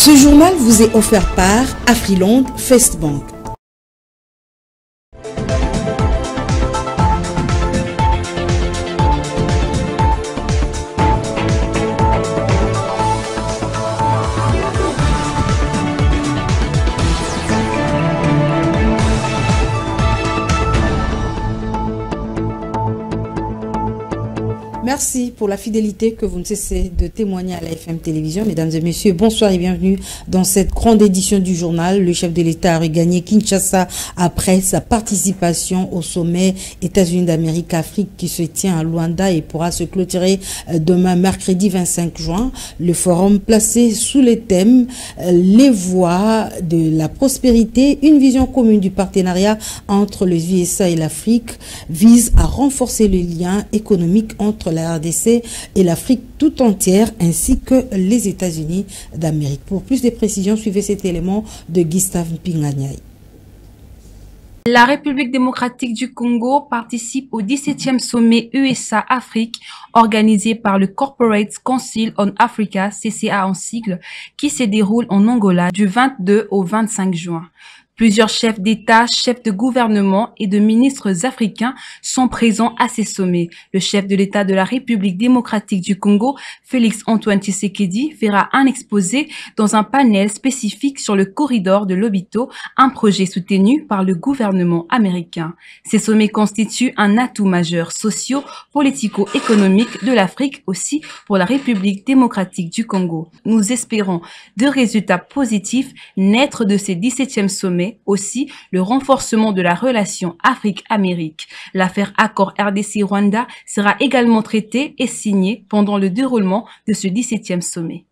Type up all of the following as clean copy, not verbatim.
Ce journal vous est offert par Afriland First Bank. Merci pour la fidélité que vous ne cessez de témoigner à la FM Télévision. Mesdames et messieurs, bonsoir et bienvenue dans cette grande édition du journal. Le chef de l'État a regagné Kinshasa après sa participation au sommet États-Unis d'Amérique-Afrique qui se tient à Luanda et pourra se clôturer demain mercredi 25 juin. Le forum placé sous les thèmes les voies de la prospérité, une vision commune du partenariat entre les USA et l'Afrique vise à renforcer le lien économique entre la RDC et l'Afrique tout entière ainsi que les États-Unis d'Amérique. Pour plus de précisions, suivez cet élément de Gustave Mpinganyai. La République démocratique du Congo participe au 17e sommet USA-Afrique organisé par le Corporate Council on Africa, CCA en sigle, qui se déroule en Angola du 22 au 25 juin. Plusieurs chefs d'État, chefs de gouvernement et de ministres africains sont présents à ces sommets. Le chef de l'État de la République démocratique du Congo, Félix-Antoine Tshisekedi, fera un exposé dans un panel spécifique sur le corridor de Lobito, un projet soutenu par le gouvernement américain. Ces sommets constituent un atout majeur socio-politico-économique de l'Afrique, aussi pour la République démocratique du Congo. Nous espérons de résultats positifs naître de ces 17e sommets. Aussi le renforcement de la relation Afrique-Amérique. L'affaire accord RDC-Rwanda sera également traitée et signée pendant le déroulement de ce 17e sommet.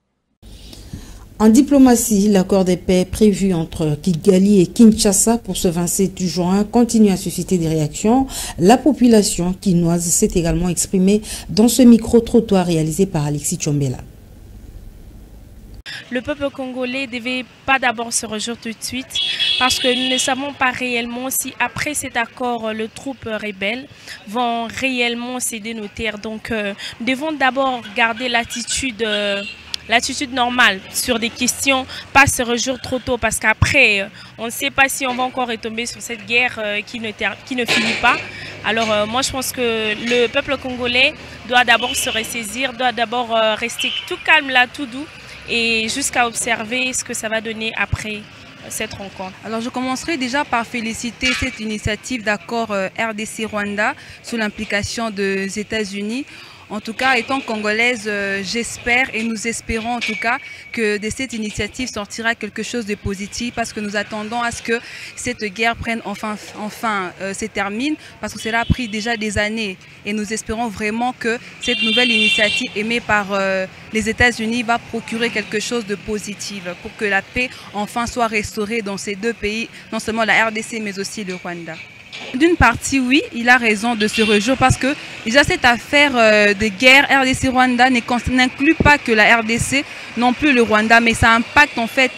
En diplomatie, l'accord de paix prévu entre Kigali et Kinshasa pour ce 27 juin continue à susciter des réactions. La population quinoise s'est également exprimée dans ce micro-trottoir réalisé par Alexis Tchombela. Le peuple congolais ne devait pas d'abord se réjouir tout de suite parce que nous ne savons pas réellement si après cet accord, les troupes rebelles vont réellement céder nos terres. Donc nous devons d'abord garder l'attitude normale sur des questions, pas se réjouir trop tôt parce qu'après, on ne sait pas si on va encore retomber sur cette guerre qui ne finit pas. Alors moi je pense que le peuple congolais doit d'abord se ressaisir, doit d'abord rester tout calme là, tout doux, et jusqu'à observer ce que ça va donner après cette rencontre. Alors je commencerai déjà par féliciter cette initiative d'accord RDC-Rwanda sous l'implication des États-Unis. En tout cas, étant congolaise, j'espère et nous espérons en tout cas que de cette initiative sortira quelque chose de positif parce que nous attendons à ce que cette guerre prenne enfin se termine parce que cela a pris déjà des années et nous espérons vraiment que cette nouvelle initiative émise par les États-Unis va procurer quelque chose de positif pour que la paix enfin soit restaurée dans ces deux pays, non seulement la RDC mais aussi le Rwanda. D'une partie, oui, il a raison de se réjouir parce que déjà cette affaire de guerre RDC-Rwanda n'inclut pas que la RDC, non plus le Rwanda, mais ça impacte en fait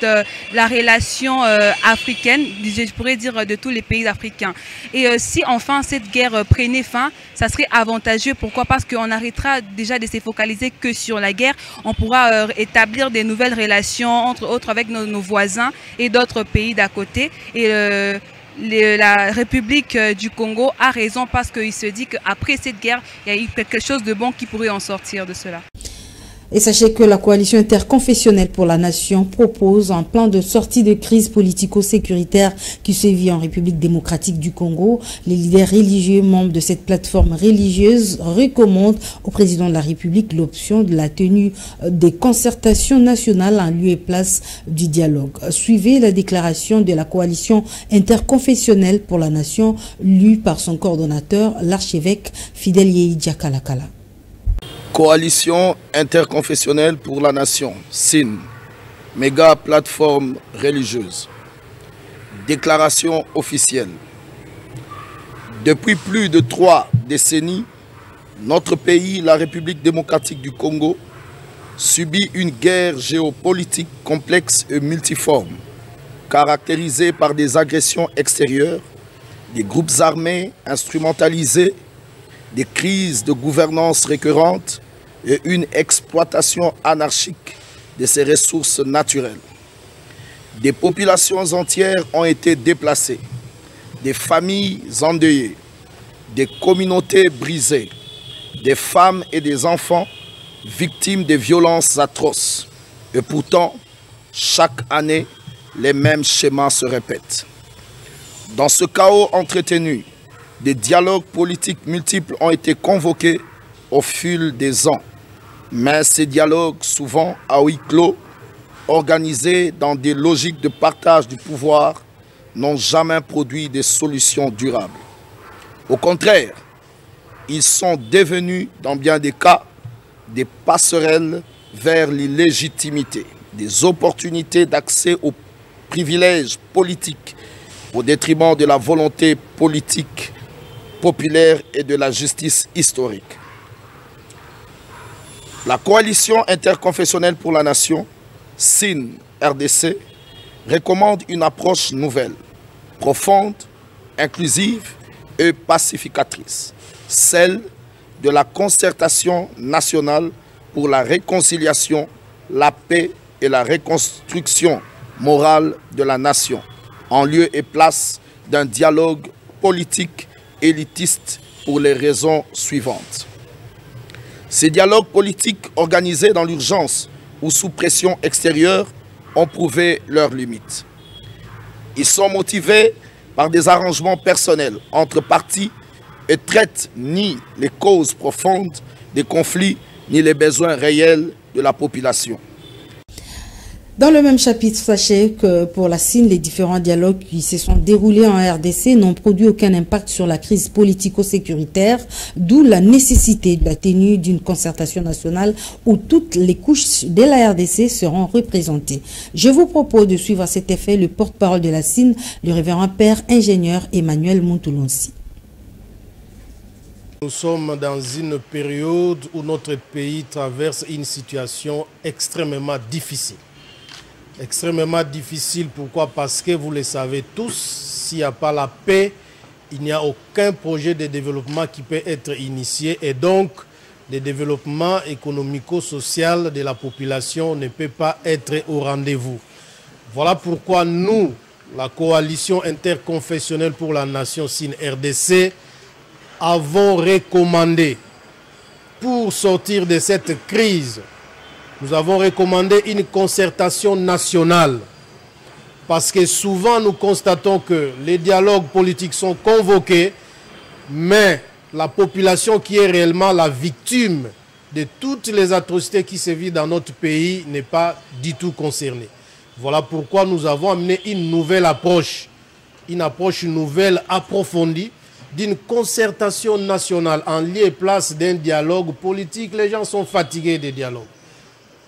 la relation africaine, je pourrais dire de tous les pays africains. Et si enfin cette guerre prenait fin, ça serait avantageux. Pourquoi? Parce qu'on arrêtera déjà de se focaliser que sur la guerre. On pourra établir des nouvelles relations, entre autres avec nos voisins et d'autres pays d'à côté. Et la République du Congo a raison parce qu'il se dit qu'après cette guerre, il y a eu quelque chose de bon qui pourrait en sortir de cela. Et sachez que la coalition interconfessionnelle pour la nation propose un plan de sortie de crise politico-sécuritaire qui se vit en République démocratique du Congo. Les leaders religieux membres de cette plateforme religieuse recommandent au président de la République l'option de la tenue des concertations nationales en lieu et place du dialogue. Suivez la déclaration de la coalition interconfessionnelle pour la nation lue par son coordonnateur, l'archevêque Fidèle Yeïdia Kalakala. Coalition interconfessionnelle pour la nation, SIN, méga plateforme religieuse. Déclaration officielle. Depuis plus de 3 décennies, notre pays, la République démocratique du Congo, subit une guerre géopolitique complexe et multiforme, caractérisée par des agressions extérieures, des groupes armés instrumentalisés, des crises de gouvernance récurrentes et une exploitation anarchique de ses ressources naturelles. Des populations entières ont été déplacées, des familles endeuillées, des communautés brisées, des femmes et des enfants victimes de violences atroces. Et pourtant, chaque année, les mêmes schémas se répètent. Dans ce chaos entretenu, des dialogues politiques multiples ont été convoqués au fil des ans. Mais ces dialogues, souvent à huis clos, organisés dans des logiques de partage du pouvoir, n'ont jamais produit des solutions durables. Au contraire, ils sont devenus, dans bien des cas, des passerelles vers l'illégitimité, des opportunités d'accès aux privilèges politiques au détriment de la volonté politique populaire et de la justice historique. La coalition interconfessionnelle pour la nation, SIN-RDC, recommande une approche nouvelle, profonde, inclusive et pacificatrice, celle de la concertation nationale pour la réconciliation, la paix et la reconstruction morale de la nation, en lieu et place d'un dialogue politique élitiste pour les raisons suivantes. Ces dialogues politiques organisés dans l'urgence ou sous pression extérieure ont prouvé leurs limites. Ils sont motivés par des arrangements personnels entre partis et traitent ni les causes profondes des conflits ni les besoins réels de la population. Dans le même chapitre, sachez que pour la SIN, les différents dialogues qui se sont déroulés en RDC n'ont produit aucun impact sur la crise politico-sécuritaire, d'où la nécessité de la tenue d'une concertation nationale où toutes les couches de la RDC seront représentées. Je vous propose de suivre à cet effet le porte-parole de la SIN, le révérend père ingénieur Emmanuel Montoulansi. Nous sommes dans une période où notre pays traverse une situation extrêmement difficile. Extrêmement difficile, pourquoi? Parce que vous le savez tous, s'il n'y a pas la paix, il n'y a aucun projet de développement qui peut être initié et donc le développement économico-social de la population ne peut pas être au rendez-vous. Voilà pourquoi nous, la coalition interconfessionnelle pour la nation SIN-RDC, avons recommandé, pour sortir de cette crise, nous avons recommandé une concertation nationale. Parce que souvent nous constatons que les dialogues politiques sont convoqués, mais la population qui est réellement la victime de toutes les atrocités qui se vivent dans notre pays n'est pas du tout concernée. Voilà pourquoi nous avons amené une nouvelle approche, une approche nouvelle approfondie, d'une concertation nationale en lieu et place d'un dialogue politique. Les gens sont fatigués des dialogues.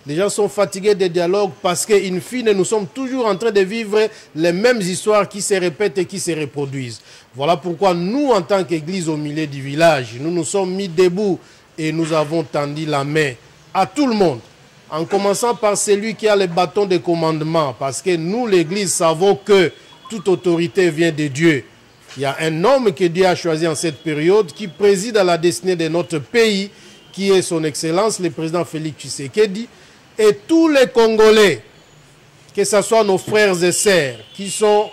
Les gens sont fatigués des dialogues parce qu'in fine, nous sommes toujours en train de vivre les mêmes histoires qui se répètent et qui se reproduisent. Voilà pourquoi nous, en tant qu'église au milieu du village, nous nous sommes mis debout et nous avons tendu la main à tout le monde. En commençant par celui qui a le bâton de commandement, parce que nous, l'église, savons que toute autorité vient de Dieu. Il y a un homme que Dieu a choisi en cette période qui préside à la destinée de notre pays, qui est son Excellence, le président Félix Tshisekedi. Et tous les Congolais, que ce soit nos frères et sœurs qui sont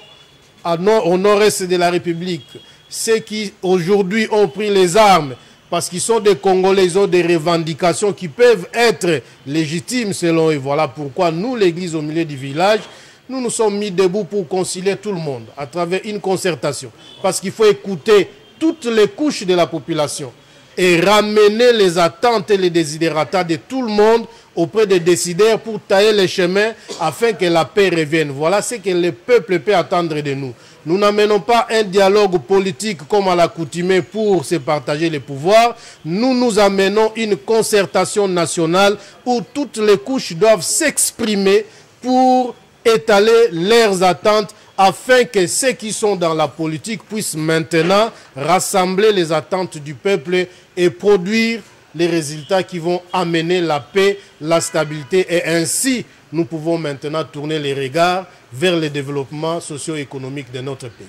au nord-est de la République, ceux qui aujourd'hui ont pris les armes parce qu'ils sont des Congolais, ils ont des revendications qui peuvent être légitimes selon eux. Voilà pourquoi nous, l'église au milieu du village, nous nous sommes mis debout pour concilier tout le monde à travers une concertation. Parce qu'il faut écouter toutes les couches de la population et ramener les attentes et les desiderata de tout le monde auprès des décideurs pour tailler les chemins afin que la paix revienne. Voilà ce que le peuple peut attendre de nous. Nous n'amenons pas un dialogue politique comme à l'accoutumée pour se partager les pouvoirs. Nous amenons une concertation nationale où toutes les couches doivent s'exprimer pour étaler leurs attentes afin que ceux qui sont dans la politique puissent maintenant rassembler les attentes du peuple et produire les résultats qui vont amener la paix, la stabilité et ainsi nous pouvons maintenant tourner les regards vers le développement socio-économique de notre pays.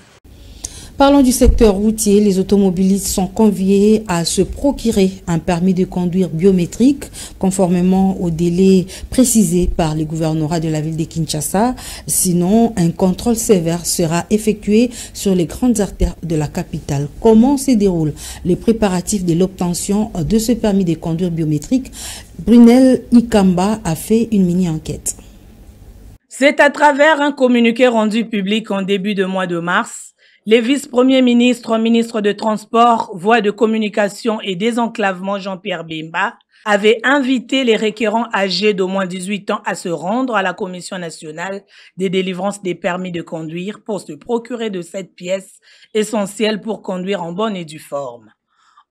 Parlons du secteur routier. Les automobilistes sont conviés à se procurer un permis de conduire biométrique conformément au délai précisé par le gouvernorat de la ville de Kinshasa. Sinon, un contrôle sévère sera effectué sur les grandes artères de la capitale. Comment se déroulent les préparatifs de l'obtention de ce permis de conduire biométrique? Brunel Ikamba a fait une mini-enquête. C'est à travers un communiqué rendu public en début de mois de mars. Les vice-premiers ministres, ministres de Transport, Voies de Communication et Désenclavement Jean-Pierre Bemba avaient invité les requérants âgés d'au moins 18 ans à se rendre à la Commission nationale des délivrances des permis de conduire pour se procurer de cette pièce essentielle pour conduire en bonne et due forme.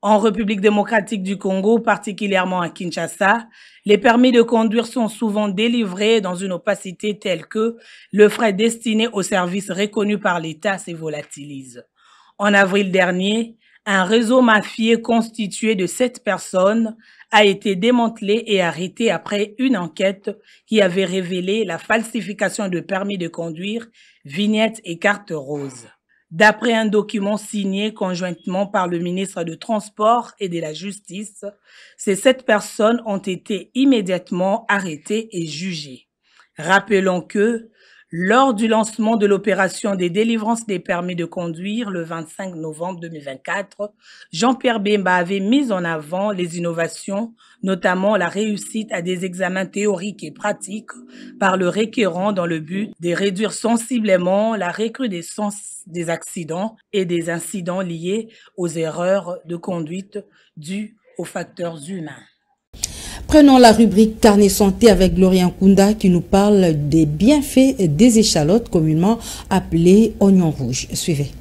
En République démocratique du Congo, particulièrement à Kinshasa, les permis de conduire sont souvent délivrés dans une opacité telle que le frais destiné aux services reconnus par l'État se volatilise. En avril dernier, un réseau mafieux constitué de 7 personnes a été démantelé et arrêté après une enquête qui avait révélé la falsification de permis de conduire, vignettes et cartes roses. D'après un document signé conjointement par le ministre de Transport et de la Justice, ces 7 personnes ont été immédiatement arrêtées et jugées. Rappelons que, lors du lancement de l'opération des délivrances des permis de conduire le 25 novembre 2024, Jean-Pierre Bemba avait mis en avant les innovations, notamment la réussite à des examens théoriques et pratiques par le requérant dans le but de réduire sensiblement la recrudescence des accidents et des incidents liés aux erreurs de conduite dues aux facteurs humains. Prenons la rubrique Carnet Santé avec Gloria Nkunda qui nous parle des bienfaits des échalotes communément appelées oignons rouges. Suivez.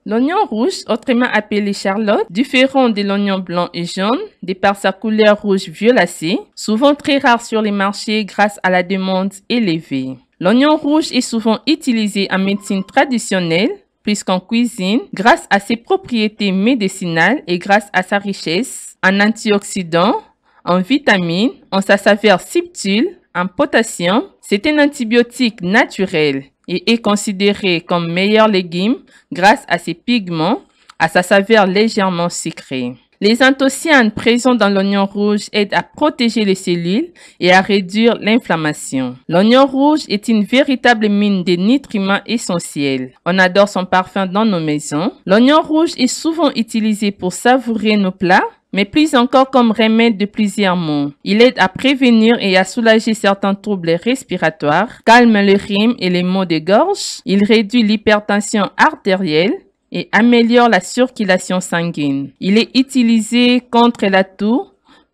L'oignon rouge, autrement appelé charlotte, différent de l'oignon blanc et jaune, de par sa couleur rouge violacée, souvent très rare sur les marchés grâce à la demande élevée. L'oignon rouge est souvent utilisé en médecine traditionnelle, puisqu'en cuisine, grâce à ses propriétés médicinales et grâce à sa richesse en antioxydants, en vitamines, en sa saveur subtile, en potassium, c'est un antibiotique naturel et est considéré comme meilleur légume grâce à ses pigments, à sa saveur légèrement sucrée. Les anthocyanes présents dans l'oignon rouge aident à protéger les cellules et à réduire l'inflammation. L'oignon rouge est une véritable mine de nutriments essentiels. On adore son parfum dans nos maisons. L'oignon rouge est souvent utilisé pour savourer nos plats, mais plus encore comme remède de plusieurs maux. Il aide à prévenir et à soulager certains troubles respiratoires, calme le rhume et les maux de gorge. Il réduit l'hypertension artérielle et améliore la circulation sanguine. Il est utilisé contre la toux.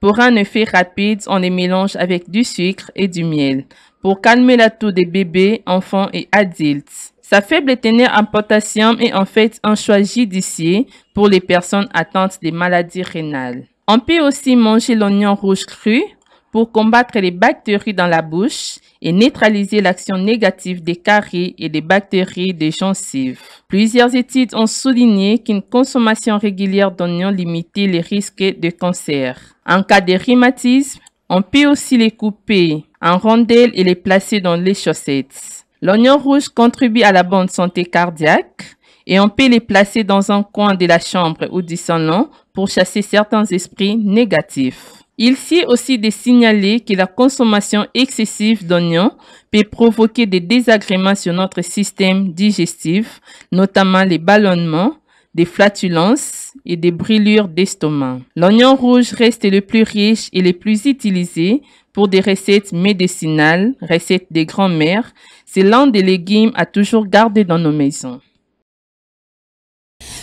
Pour un effet rapide, on les mélange avec du sucre et du miel pour calmer la toux des bébés, enfants et adultes. Sa faible teneur en potassium est en fait un choix judicieux pour les personnes atteintes des maladies rénales. On peut aussi manger l'oignon rouge cru pour combattre les bactéries dans la bouche et neutraliser l'action négative des caries et des bactéries des gencives. Plusieurs études ont souligné qu'une consommation régulière d'oignons limitait les risques de cancer. En cas de rhumatisme, on peut aussi les couper en rondelles et les placer dans les chaussettes. L'oignon rouge contribue à la bonne santé cardiaque et on peut les placer dans un coin de la chambre ou du salon pour chasser certains esprits négatifs. Il s'agit aussi de signaler que la consommation excessive d'oignons peut provoquer des désagréments sur notre système digestif, notamment les ballonnements, des flatulences et des brûlures d'estomac. L'oignon rouge reste le plus riche et le plus utilisé pour des recettes médicinales, recettes des grands-mères. C'est l'un des légumes à toujours garder dans nos maisons.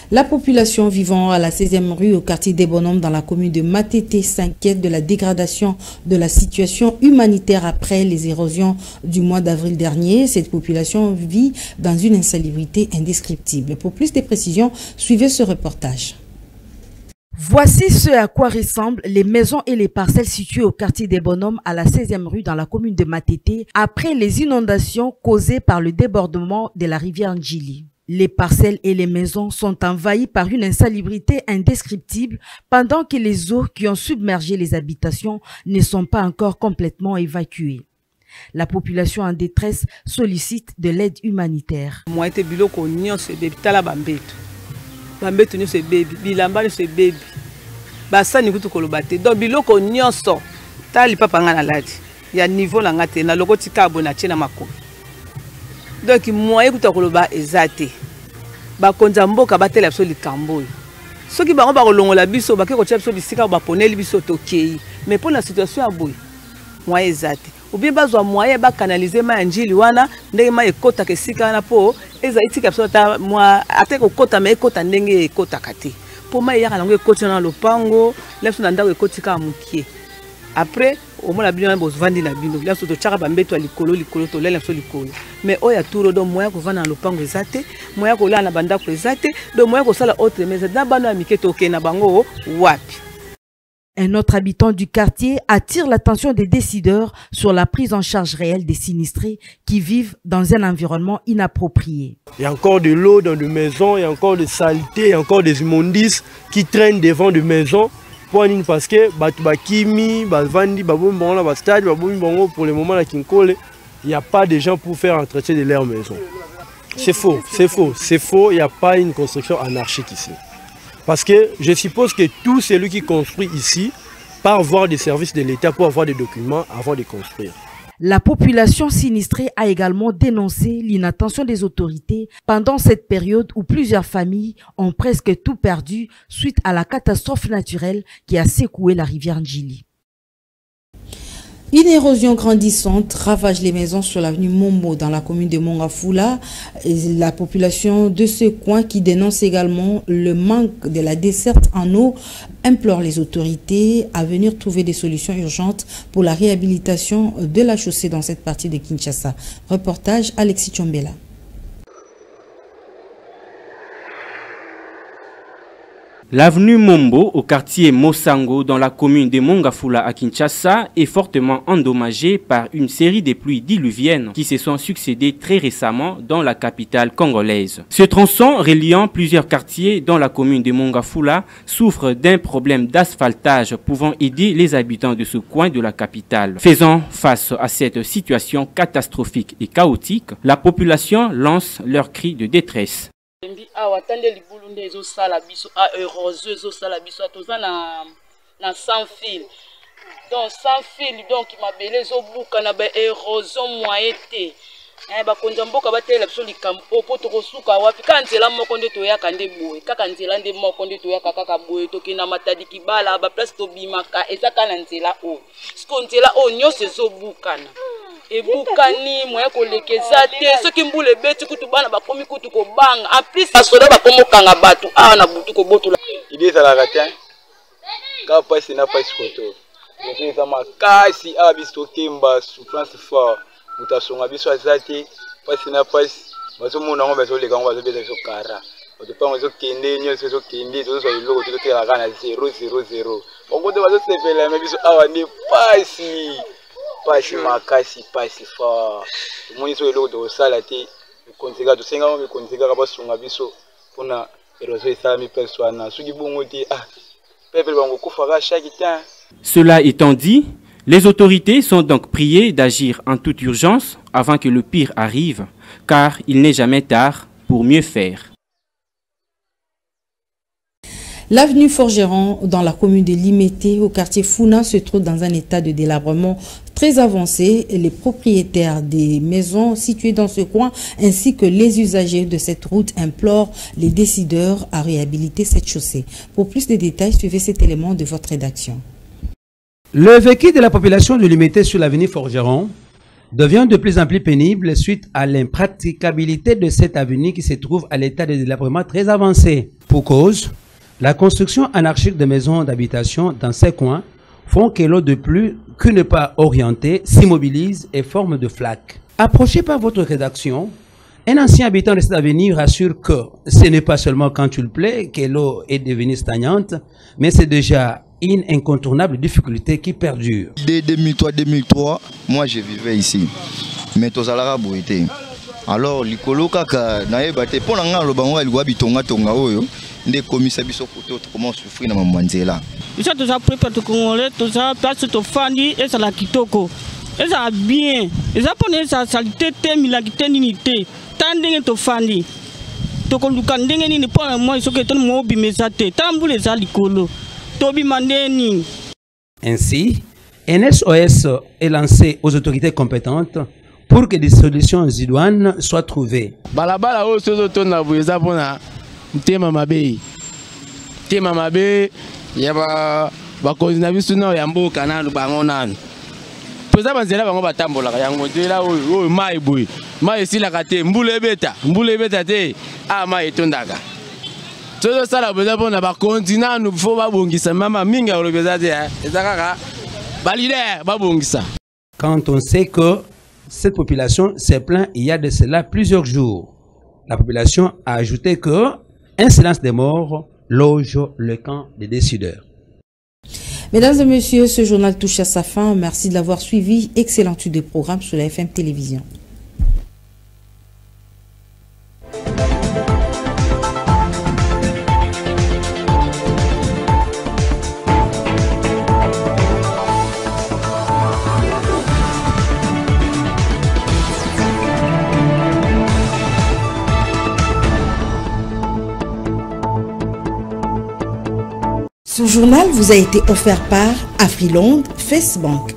La population vivant à la 16e rue au quartier des Bonhommes dans la commune de Matete s'inquiète de la dégradation de la situation humanitaire après les érosions du mois d'avril dernier. Cette population vit dans une insalubrité indescriptible. Pour plus de précisions, suivez ce reportage. Voici ce à quoi ressemblent les maisons et les parcelles situées au quartier des Bonhommes à la 16e rue dans la commune de Matete après les inondations causées par le débordement de la rivière Ndjili. Les parcelles et les maisons sont envahies par une insalubrité indescriptible pendant que les eaux qui ont submergé les habitations ne sont pas encore complètement évacuées. La population en détresse sollicite de l'aide humanitaire. Moi, j'étais biloko nyonso baby tala bambeto. Bambeto nyonso baby, bilamba nyonso baby. Basani kutu kolobate. Donc biloko nyonso tali papa ngana ladi. Ya niveau la ngate na lokoti kabo na chena mako. Donc moi écoute koloba ezate. Ba konza mboka batela biso likambo. Soki bango ba kolongola biso ba ke ko tia biso bisika ba poneli biso tokei. Mais pour la situation à boy. Moi ezate. Ou bien bazwa moyen ba canaliser ma njili wana ndenge ma ekota ke sika na po eza itika biso ta moi ate ko kota me ekota ndenge ekota kati. Pour moi yaka nango ekoti na lopango, leso na ndako ekoti ka mukie. Après au moins la bino bo vandi na bino. Leso to chaka ba mbeto likolo to lela so likolo. Mais oya turo do moyen ko vanda na lopango ezate, moyen ko la na banda ko ezate, do moyen ko sala autre mais na bano amiketo ke na bango wapi. Un autre habitant du quartier attire l'attention des décideurs sur la prise en charge réelle des sinistrés qui vivent dans un environnement inapproprié. Il y a encore de l'eau dans des maisons, il y a encore de saleté, il y a encore des immondices qui traînent devant des maisons. Parce que pour le moment, il n'y a pas de gens pour faire entretien de leur maison. C'est faux, c'est faux, c'est faux, il n'y a pas une construction anarchique ici. Parce que je suppose que tout celui qui construit ici part voir des services de l'État pour avoir des documents avant de construire. La population sinistrée a également dénoncé l'inattention des autorités pendant cette période où plusieurs familles ont presque tout perdu suite à la catastrophe naturelle qui a secoué la rivière Ndjili. Une érosion grandissante ravage les maisons sur l'avenue Mombo dans la commune de Mongafula. La population de ce coin qui dénonce également le manque de la desserte en eau implore les autorités à venir trouver des solutions urgentes pour la réhabilitation de la chaussée dans cette partie de Kinshasa. Reportage Alexis Tchombela. L'avenue Mombo au quartier Mosango dans la commune de Mongafula à Kinshasa est fortement endommagée par une série de pluies diluviennes qui se sont succédées très récemment dans la capitale congolaise. Ce tronçon reliant plusieurs quartiers dans la commune de Mongafula souffre d'un problème d'asphaltage pouvant aider les habitants de ce coin de la capitale. Faisant face à cette situation catastrophique et chaotique, la population lance leurs cris de détresse. Awatande libulu nde ezosala biso a érosion ezosala biso toza na sans fil donc sans fil donc mabele ezobuka na ba érosion moyen te bakonza mboka batela biso likambo po tokosuka wapi ka nzela moko nde toyaka nde boye kaka nzela nde moko nde toyaka kaka boye tokenda matadi kibala ba place tobimaka ezaka na nzela oyo siko nzela oyo nyonso ezobukana ebukani moya kolekeza te soki mbula ebeti kutu bana bakomi kutu kobanga en plus basoda bakomokanga bato awa na butu kobotola idée ezalaka te kaka pasi na pasi koto eza makasi awa biso tokemba souffrance fort moto asonga biso aza te pasi na pasi bazomona yango bazoleka yango bazobeta biso kara bato mpango ezokende nyonso ezokende tozozwa eloko tozotelaka na 000 bongo te bazosepelame biso awa nde pasi pasi makasi pasi fort omoni so eloko tokosala te mikonzi kaka tosengamo mikonzi kaka basunga biso mpona érosion esalami place wana soki bongo te pepe bango kufaka chaque temps. Cela étant dit, les autorités sont donc priées d'agir en toute urgence avant que le pire arrive, car il n'est jamais tard pour mieux faire. L'avenue Forgeron, dans la commune de Limete, au quartier Funa, se trouve dans un état de délabrement très avancé. Les propriétaires des maisons situées dans ce coin, ainsi que les usagers de cette route, implorent les décideurs à réhabiliter cette chaussée. Pour plus de détails, suivez cet élément de votre rédaction. Le vécu de la population de Limete sur l'avenue Forgeron devient de plus en plus pénible suite à l'impraticabilité de cette avenue qui se trouve à l'état de délabrement très avancé. Pour cause, la construction anarchique de maisons d'habitation dans ces coins font que l'eau de pluie, qui n'est pas orientée, s'immobilise et forme de flaques. Approché par votre rédaction, un ancien habitant de cette avenue rassure que ce n'est pas seulement quand il pleut que l'eau est devenue stagnante, mais c'est déjà une incontournable difficulté qui perdure. Dès 2003, moi je vivais ici, mais tozalara boité. Alors likolo kaka na ebate pona nga lobango alwa bitonga tonga oyo nde komisa biso koto comment souffrir na mamwanzela. Isa toza prépare to congolais toza place to fandi et ça la kitoko. Et ça bien. Et ça pour ça salité milagité ninité. Tanding to fandi. To koluka ndenge ni pour moi ce que ton mobi mesate. Tamboule za likolo. Tobi mandeni. Ainsi, un SOS est lancé aux autorités compétentes pour que des solutions idoines soient trouvées. Balabala o sozo tona bueza pona tema mabe. Tema mabe yaba bakozina biso na ya mboka nanu bango nanu. Poza banzela bango batambola yango nzela oyo mai boy. Mai esila te mbule beta te a mai etondaka. Sozo sala bueza pona ba continent nous faut babongisa mama minga olobeza te ezakaka ba leader babongisa. Quand on sait que cette population s'est plainte il y a de cela plusieurs jours, la population a ajouté que un silence des morts loge le camp des décideurs. Mesdames et messieurs, ce journal touche à sa fin. Merci de l'avoir suivi. Excellente des programmes sur la FM Télévision. Ce journal vous a été offert par Afriland FaceBank.